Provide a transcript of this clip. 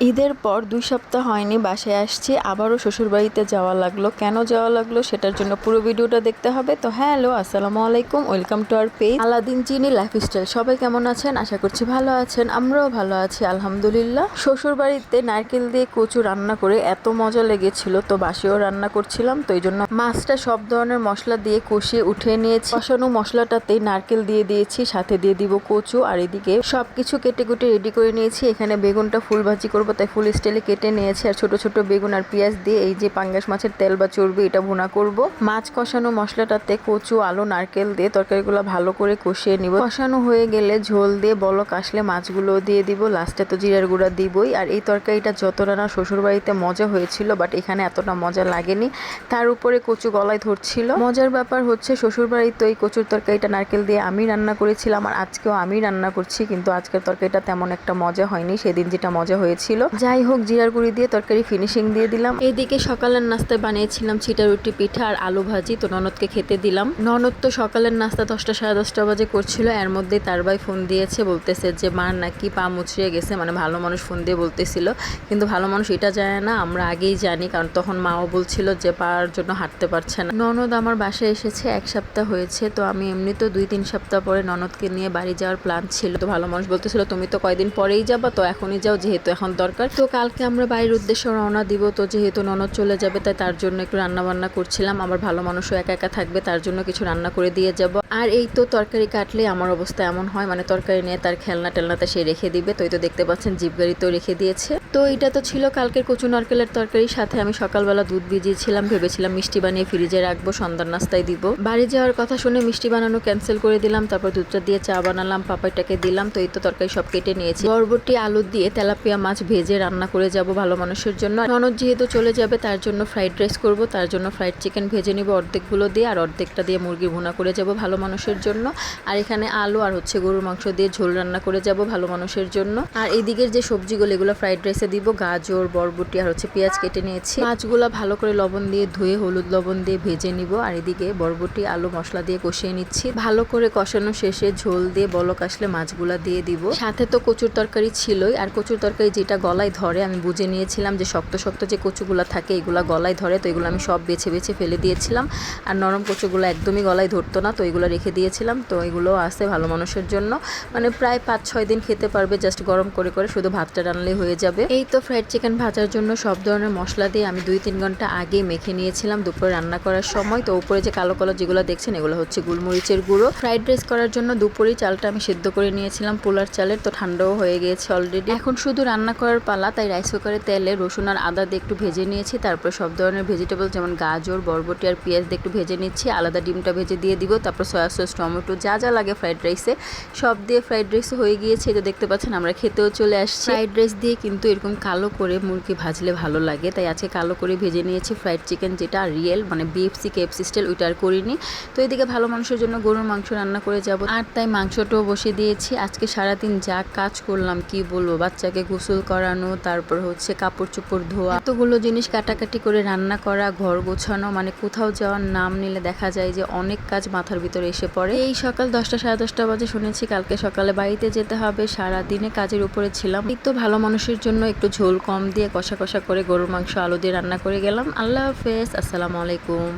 ঈদের পর 2 সপ্তাহ হয়নি বাসায় আসছি, আবারও শ্বশুরবাড়িতে যাওয়া লাগলো। কেন যাওয়া লাগলো সেটার জন্য পুরো ভিডিওটা দেখতে হবে। তো হ্যালো, আসসালামু আলাইকুম, welcome to our page Aladin Chini lifestyle. সবাই কেমন আছেন? আশা করছি ভালো আছেন। আমরাও ভালো আছি আলহামদুলিল্লাহ। শ্বশুরবাড়িতে নারকেল দিয়ে কচু রান্না করে এত মজা লেগেছিল, তো বাসেও রান্না করছিলাম, তো এই জন্য মাছটা সব ধরনের মশলা দিয়ে কষিয়ে উঠিয়ে নিয়েছি। কষানো মশলাটাতেই নারকেল দিয়ে দিয়েছি, সাথে দিয়ে দিব কচু, আর এদিকে সবকিছু কেটে কুটে রেডি করে নিয়েছি। এখানে বেগুনটা ফুল ভাজি করবো, তাই ফুল স্টাইলে কেটে নিয়েছি, আর ছোট ছোট বেগুন আর পেঁয়াজ দিয়ে এই যে পাঙ্গাস মাছের তেল বা চর্বি এটা ভুনা করব। মাছ কষানো মশলাটাতে কচু, আলু, নারকেল দিয়ে তরকারিগুলো ভালো করে কষিয়ে নিব। কষানো হয়ে গেলে ঝোল দিয়ে বলক আসলে মাছগুলো দিয়ে দিব। লাস্টে তো জিরার গুঁড়া দিবই। আর এই তরকারিটা যতটা না শ্বশুর বাড়িতে মজা হয়েছিল, বাট এখানে এতটা মজা লাগেনি। তার উপরে কচু গলায় ধরছিল। মজার ব্যাপার হচ্ছে শ্বশুর বাড়িতে এই কচুর তরকারিটা নারকেল দিয়ে আমি রান্না করেছিলাম, আর আজকেও আমি রান্না করছি, কিন্তু আজকের তরকারিটা তেমন একটা মজা হয়নি সেদিন যেটা মজা হয়েছিল। যাই হোক, জিরার গুঁড়ি দিয়ে তরকারি ফিনিশিং দিয়ে দিলাম। এইদিকে সকালের নাস্তায় বানিয়েছিলাম চিটা রুটি, পিঠা আর আলু ভাজি, তো ননদকে খেতে দিলাম। ননদ তো সকালের নাস্তা 10টা সাড়ে 10টা বাজে করছিল, এর মধ্যেই তার ভাই ফোন দিয়েছে, বলতেছে যে মার নাকি পা মুচড়িয়ে গেছে, মানে ভালো মানুষ ফোন দিয়ে বলতেছিল, কিন্তু ভালো মানুষ এটা জানে না, আমরা আগেই জানি, কারণ তখন মাও বলছিল যে পার জন্য হাঁটতে পারছে না। ননদ আমার বাসায় এসেছে 1 সপ্তাহ হয়েছে, তো আমি এমনি তো 2-3 সপ্তাহ পরে ননদকে নিয়ে বাড়ি যাওয়ার প্ল্যান ছিল। তো ভালো মানুষ বলতেছিল তুমি তো কয়দিন পরেই যাবা, তো এখনই যাও যেহেতু এখন দরকার। তো কালকে আমরা বাড়ির উদ্দেশ্যে রওনা দিব, তো যেহেতু ননদ চলে যাবে তাই তার জন্য একটু রান্না বান্না করছিলাম। আবার ভালো মানুষও একা একা থাকবে, তার জন্য কিছু রান্না করে দিয়ে যাব। আর এই তো তরকারি কাটলে আমার অবস্থা এমন হয়, মানে তরকারি নিয়ে তার খেলনা টেলনাতে সে রেখে দিবে। তো এই তো দেখতে পাচ্ছেন জিপ গাড়িতেও রেখে দিয়েছে। তো এটা তো ছিল কালকের কচু নারকেলের তরকারির সাথে আমি সকালবেলা দুধ ভিজিয়েছিলাম, ভেবেছিলাম মিষ্টি বানিয়ে ফ্রিজে রাখবো, সন্ধ্যার নাস্তায় দিব। বাড়ি যাওয়ার কথা শুনে মিষ্টি বানানো ক্যান্সেল করে দিলাম, তারপর দুধটা দিয়ে চা বানালাম, পাপাইটাকে দিলাম। তো এই তো তরকারি সব কেটে নিয়েছি। বরবটি আলু দিয়ে তেলাপিয়া মাছ ভেজে রান্না করে যাব ভালো মানুষের জন্য। ননদ যেহেতু চলে যাবে তার জন্য ফ্রাইড রাইস করব, তার জন্য ফ্রাইড চিকেন ভেজে নিব অর্ধেকগুলো দিয়ে, আর অর্ধেকটা দিয়ে মুরগি ভুনা করে যাব ভালো মানুষের জন্য। আর এখানে আলু আর গরুর মাংস দিয়ে ঝোল রান্না করে যাব ভালো মানুষের জন্য। আর এদিকের যে সবজিগুলো এগুলো ফ্রাইড রাইসে দিব, গাজর, বরবটি আর পেঁয়াজ কেটে নিয়েছি। মাছগুলো ভালো করে লবণ দিয়ে ধুয়ে হলুদ লবণ দিয়ে ভেজে নিব। আর এদিকে বরবটি আলু মশলা দিয়ে কষিয়ে নিচ্ছি। ভালো করে কষানো শেষে ঝোল দিয়ে বলক আসলে মাছগুলা দিয়ে দিব। সাথে তো কচুর তরকারি ছিলই, আর কচুর তরকারি যেটা গলায় ধরে আমি বুঝে নিয়েছিলাম যে শক্ত শক্ত যে কচুগুলো থাকে এগুলো গলায় ধরে, তো এগুলো আমি সব বেছে বেছে ফেলে দিয়েছিলাম। আর নরম কচুগুলো একদমই গলায় ধরতো না, তো এগুলো রেখে দিয়েছিলাম। তো এগুলো আছে ভালো মানুষের জন্য, মানে প্রায় 5-6 দিন খেতে পারবে, জাস্ট গরম করে করে শুধু ভাতটা রান্নলেই হয়ে যাবে। এই তো ফ্রাইড চিকেন ভাজার জন্য সব ধরনের মশলা দিয়ে আমি 2-3 ঘন্টা আগে মেখে নিয়েছিলাম দুপুরে রান্না করার সময়। তো উপরে যে কালো কালো যেগুলো দেখছেন এগুলো হচ্ছে গোলমরিচের গুঁড়ো। ফ্রাইড রাইস করার জন্য দুপুরেই চালটা আমি সিদ্ধ করে নিয়েছিলাম পোলার চালের, তো ঠান্ডাও হয়ে গিয়েছে অলরেডি। এখন শুধু রান্না করার পালা, তাই রাইস কুকারে তেলে রসুন আর আদা দিয়ে একটু ভেজে নিয়েছি। তারপর সব ধরনের ভেজিটেবল যেমন গাজর, বরবটি আর পেঁয়াজ দিয়ে একটু ভেজে নিচ্ছি। আলাদা ডিমটা ভেজে দিয়ে দিব, তারপর সয়া সস, টমেটো যা যা লাগে ফ্রাইড রাইসে সব দিয়ে ফ্রাইড রাইস হয়ে গিয়েছে। তো দেখতে পাচ্ছেন আমরা খেতেও চলে আসছি। ফ্রাইড রাইস দিয়ে কিন্তু এরকম কালো করে মুরগি ভাজলে ভালো লাগে, তাই আজকে কালো করে ভেজে নিয়েছি ফ্রাইড চিকেন, যেটা রিয়েল মানে বিএফসি কেএফসি স্টাইল, ওইটা আর করিনি। তো এদিকে ভালো মানুষের জন্য গরুর মাংস রান্না করে যাব, আর তাই মাংসটাও বসিয়ে দিয়েছি। আজকে সারাদিন যা কাজ করলাম কি বলবো, বাচ্চাকে গোসল করানো, তারপর কাপড় চোপড় ধোয়া, এতগুলো জিনিস কাটাকাটি করে রান্না করা, ঘর গোছানো, মানে কোথাও যাওয়ার নাম নিলে দেখা যায় যে অনেক কাজ মাথার ভিতরে এসে পড়ে। এই সকাল 10টা সাড়ে 10টা বাজে শুনেছি কালকে সকালে বাড়িতে যেতে হবে, সারাদিনে কাজের উপরে ছিলাম। এই তো ভালো মানুষের জন্য একটু ঝোল কম দিয়ে কষা কষা করে গরুর মাংস আলু দিয়ে রান্না করে গেলাম। আল্লাহ হাফেজ, আসসালামু আলাইকুম।